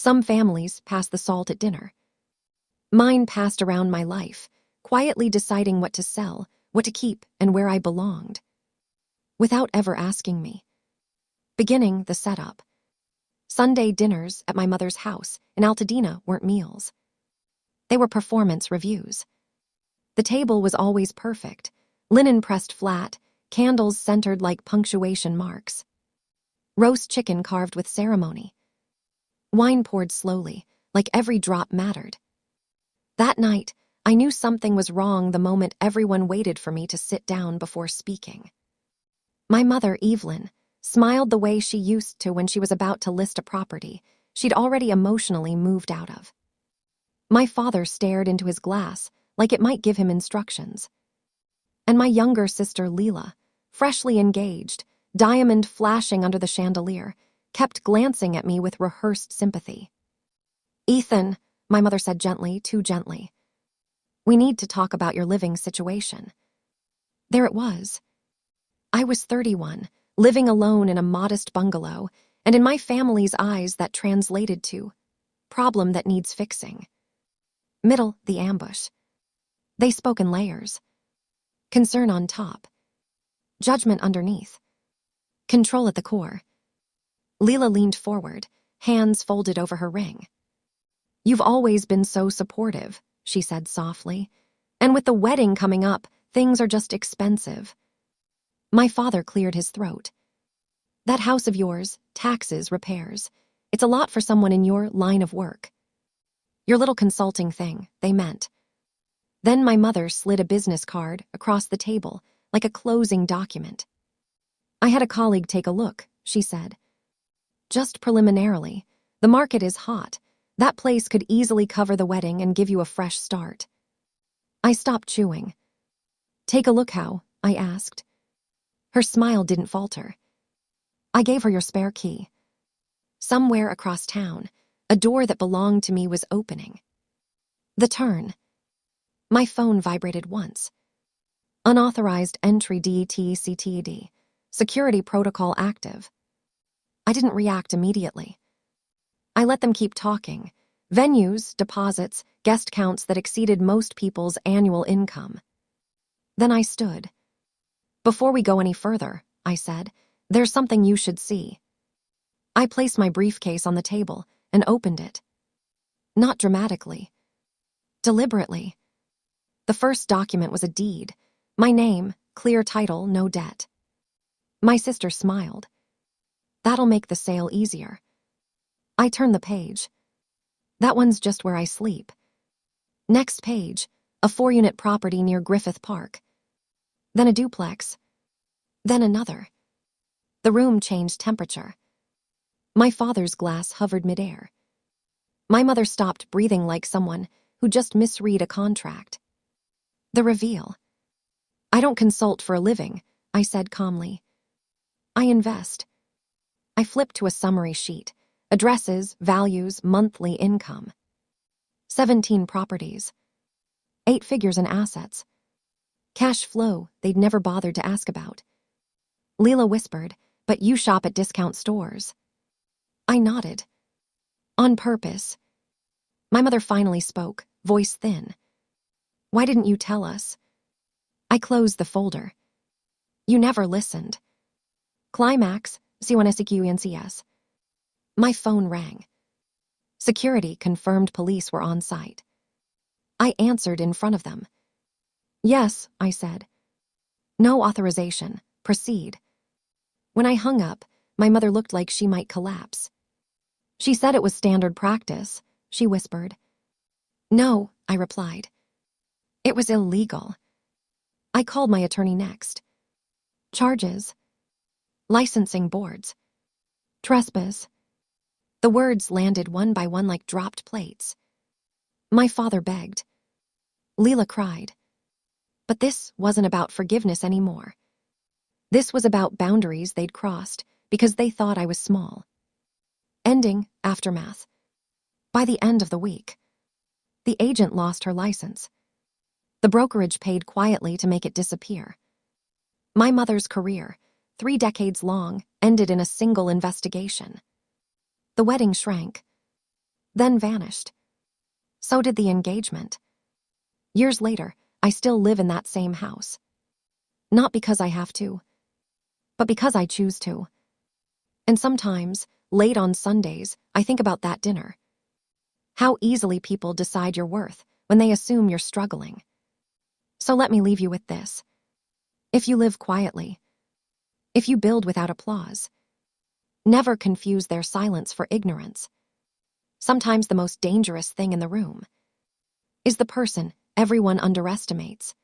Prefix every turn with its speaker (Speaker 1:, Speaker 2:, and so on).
Speaker 1: Some families pass the salt at dinner. Mine passed around my life, quietly deciding what to sell, what to keep, and where I belonged, without ever asking me. Beginning the setup. Sunday dinners at my mother's house in Altadena weren't meals. They were performance reviews. The table was always perfect, linen pressed flat, candles centered like punctuation marks. Roast chicken carved with ceremony. Wine poured slowly, like every drop mattered. That night, I knew something was wrong the moment everyone waited for me to sit down before speaking. My mother, Evelyn, smiled the way she used to when she was about to list a property she'd already emotionally moved out of. My father stared into his glass like it might give him instructions. And my younger sister, Leela, freshly engaged, diamond flashing under the chandelier, kept glancing at me with rehearsed sympathy. "Ethan," my mother said gently, too gently, "we need to talk about your living situation." There it was. I was 31, living alone in a modest bungalow, and in my family's eyes that translated to problem that needs fixing. Middle, the ambush. They spoke in layers. Concern on top. Judgment underneath. Control at the core. Leela leaned forward, hands folded over her ring. "You've always been so supportive," she said softly. "And with the wedding coming up, things are just expensive." My father cleared his throat. "That house of yours, taxes, repairs. It's a lot for someone in your line of work. Your little consulting thing," they meant. Then my mother slid a business card across the table, like a closing document. "I had a colleague take a look," she said. "Just preliminarily. The market is hot. That place could easily cover the wedding and give you a fresh start." I stopped chewing. "Take a look how?" I asked. Her smile didn't falter. "I gave her your spare key. Somewhere across town, a door that belonged to me was opening." The turn. My phone vibrated once. "Unauthorized entry DTCTD. Security protocol active." I didn't react immediately. I let them keep talking. Venues, deposits, guest counts that exceeded most people's annual income. Then I stood. "Before we go any further," I said, "there's something you should see." I placed my briefcase on the table and opened it. Not dramatically. Deliberately. The first document was a deed. My name, clear title, no debt. My sister smiled. "That'll make the sale easier." I turned the page. "That one's just where I sleep." Next page, a 4-unit property near Griffith Park. Then a duplex. Then another. The room changed temperature. My father's glass hovered midair. My mother stopped breathing like someone who just misread a contract. The reveal. "I don't consult for a living," I said calmly. "I invest." I flipped to a summary sheet. Addresses, values, monthly income. 17 properties. 8 figures in assets. Cash flow they'd never bothered to ask about. Leela whispered, "But you shop at discount stores." I nodded. "On purpose." My mother finally spoke, voice thin. "Why didn't you tell us?" I closed the folder. "You never listened." Climax, C1SEQNCS. My phone rang. Security confirmed police were on site. I answered in front of them. "Yes," I said. "No authorization. Proceed." When I hung up, my mother looked like she might collapse. "She said it was standard practice," she whispered. "No," I replied. "It was illegal." I called my attorney next. "Charges." "Licensing boards." "Trespass." The words landed one by one like dropped plates. My father begged. Leela cried. But this wasn't about forgiveness anymore. This was about boundaries they'd crossed because they thought I was small. Ending, aftermath. By the end of the week, the agent lost her license. The brokerage paid quietly to make it disappear. My mother's career, 3 decades long, ended in a single investigation. The wedding shrank. then vanished. So did the engagement. Years later, I still live in that same house. Not because I have to, but because I choose to. And sometimes, late on Sundays, I think about that dinner. How easily people decide your worth when they assume you're struggling. So let me leave you with this. If you live quietly, if you build without applause, never confuse their silence for ignorance. Sometimes the most dangerous thing in the room is the person everyone underestimates.